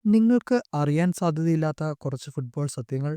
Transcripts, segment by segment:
നിങ്ങൾക്ക് അറിയാൻ സാധ്യതയില്ലാത്ത കുറച്ച് ഫുട്ബോൾ സത്യങ്ങൾ.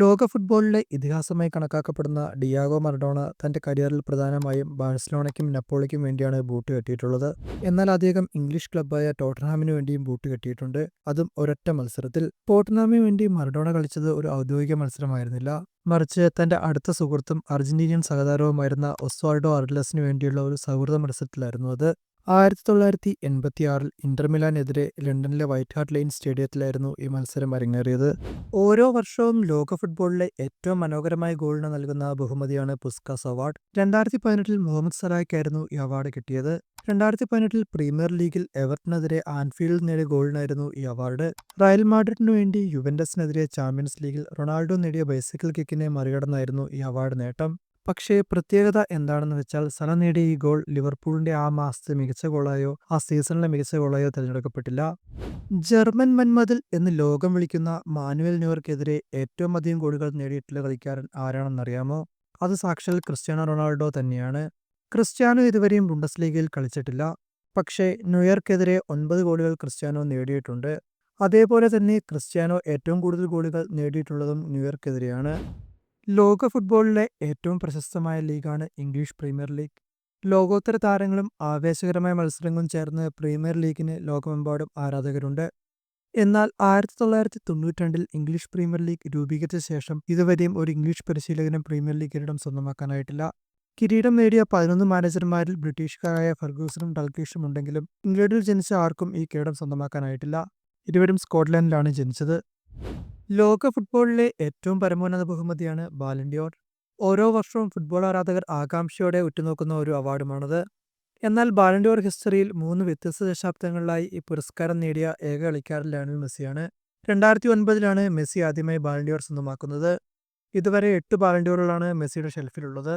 ലോക ഫുട്ബോളിലെ ഇതിഹാസമായി കണക്കാക്കപ്പെടുന്ന ഡിയാഗോ മറഡോണ തന്റെ കരിയറിൽ പ്രധാനമായും ബാഴ്സലോണയ്ക്കും നപ്പോളിക്കും വേണ്ടിയാണ് ബൂട്ട് കെട്ടിയിട്ടുള്ളത്. എന്നാൽ അദ്ദേഹം ഇംഗ്ലീഷ് ക്ലബ്ബായ ടോട്ടൻഹാമിനു വേണ്ടിയും ബൂട്ട് കെട്ടിയിട്ടുണ്ട്, അതും ഒരൊറ്റ മത്സരത്തിൽ. ടോട്ടൻഹാമിനു വേണ്ടി മറഡോണ കളിച്ചത് ഒരു ഔദ്യോഗിക മത്സരമായിരുന്നില്ല, മറിച്ച് തന്റെ അടുത്ത സുഹൃത്തും അർജന്റീനിയൻ സഹതാരവുമായിരുന്ന ഒസ്വാൾഡോ അർഡലസിനു വേണ്ടിയുള്ള ഒരു സൗഹൃദ മത്സരത്തിലായിരുന്നു അത്. 1986 ഇന്റർ മിലാനെതിരെ ലണ്ടനിലെ വൈറ്റ് ഹാർട്ട് ലെയ്ൻ സ്റ്റേഡിയത്തിലായിരുന്നു ഈ മത്സരം അരങ്ങേറിയത്. ഓരോ വർഷവും ലോക ഫുട്ബോളിലെ ഏറ്റവും മനോഹരമായ ഗോളിന് നൽകുന്ന ബഹുമതിയാണ് പുസ്കാസ് അവാർഡ്. 2018 മുഹമ്മദ് സലാഹയ്ക്കായിരുന്നു ഈ അവാർഡ് കിട്ടിയത്. 2018 പ്രീമിയർ ലീഗിൽ എവർട്ടനെതിരെ ആൻഫീൽഡിൽ നേടിയ ഗോളിനായിരുന്നു ഈ അവാർഡ്. റയൽ മാഡ്രിഡിനു വേണ്ടി യുവന്റസിനെതിരെ ചാമ്പ്യൻസ് ലീഗിൽ റൊണാൾഡോ നേടിയ ബൈസിക്കിൾ കിക്കിനെ മറികടന്നായിരുന്നു ഈ അവാർഡ് നേട്ടം. പക്ഷേ പ്രത്യേകത എന്താണെന്ന് വെച്ചാൽ, സല നേടിയ ഈ ഗോൾ ലിവർപൂളിന്റെ ആ മാസത്തെ മികച്ച ഗോളായോ ആ സീസണിലെ മികച്ച ഗോളായോ തിരഞ്ഞെടുക്കപ്പെട്ടില്ല. ജർമ്മൻ വൻമതിൽ എന്ന് ലോകം വിളിക്കുന്ന മാനുവൽ ന്യൂയർക്കെതിരെ ഏറ്റവും അധികം ഗോളുകൾ നേടിയിട്ടുള്ള കളിക്കാരൻ ആരാണെന്നറിയാമോ? അത് സാക്ഷാൽ ക്രിസ്ത്യാനോ റൊണാൾഡോ തന്നെയാണ്. ക്രിസ്ത്യാനോ ഇതുവരെയും ബുണ്ടസ്ലീഗയിൽ കളിച്ചിട്ടില്ല, പക്ഷേ ന്യൂയർക്കെതിരെ 9 ഗോളുകൾ ക്രിസ്ത്യാനോ നേടിയിട്ടുണ്ട്. അതേപോലെ തന്നെ ക്രിസ്ത്യാനോ ഏറ്റവും കൂടുതൽ ഗോളുകൾ നേടിയിട്ടുള്ളതും ന്യൂയർക്കെതിരെയാണ്. ലോക ഫുട്ബോളിലെ ഏറ്റവും പ്രശസ്തമായ ലീഗാണ് ഇംഗ്ലീഷ് പ്രീമിയർ ലീഗ്. ലോകോത്തര താരങ്ങളും ആവേശകരമായ മത്സരങ്ങളും ചേർന്ന് പ്രീമിയർ ലീഗിന് ലോകമെമ്പാടും ആരാധകരുണ്ട്. എന്നാൽ 1992 ഇംഗ്ലീഷ് പ്രീമിയർ ലീഗ് രൂപീകരിച്ച ശേഷം ഇതുവരെയും ഒരു ഇംഗ്ലീഷ് പരിശീലകനും പ്രീമിയർ ലീഗ് കിരീടം സ്വന്തമാക്കാനായിട്ടില്ല. കിരീടം നേടിയ 11 മാനേജർമാരിൽ ബ്രിട്ടീഷുകാരായ ഫെർഗൂസനും ഡൽഗ്ലിഷും ഉണ്ടെങ്കിലും ഇംഗ്ലണ്ടിൽ ജനിച്ച ആർക്കും ഈ കിരീടം സ്വന്തമാക്കാനായിട്ടില്ല. ഇരുവരും സ്കോട്ട്ലൻഡിലാണ് ജനിച്ചത്. ലോക ഫുട്ബോളിലെ ഏറ്റവും പരമോന്നത ബഹുമതിയാണ് ബാലൻഡിയോർ. ഓരോ വർഷവും ഫുട്ബോൾ ആരാധകർ ആകാംക്ഷയോടെ ഉറ്റുനോക്കുന്ന ഒരു അവാർഡുമാണത്. എന്നാൽ ബാലൻഡിയോർ ഹിസ്റ്ററിയിൽ 3 വ്യത്യസ്ത ദശാബ്ദങ്ങളിലായി ഈ പുരസ്കാരം നേടിയ ഏക കളിക്കാരൻ ലയണൽ മെസ്സിയാണ്. 2009 മെസ്സി ആദ്യമായി ബാലൻഡിയോർ സ്വന്തമാക്കുന്നത്. ഇതുവരെ 8 ബാലൻഡിയോറുകളാണ് മെസ്സിയുടെ ഷെൽഫിലുള്ളത്.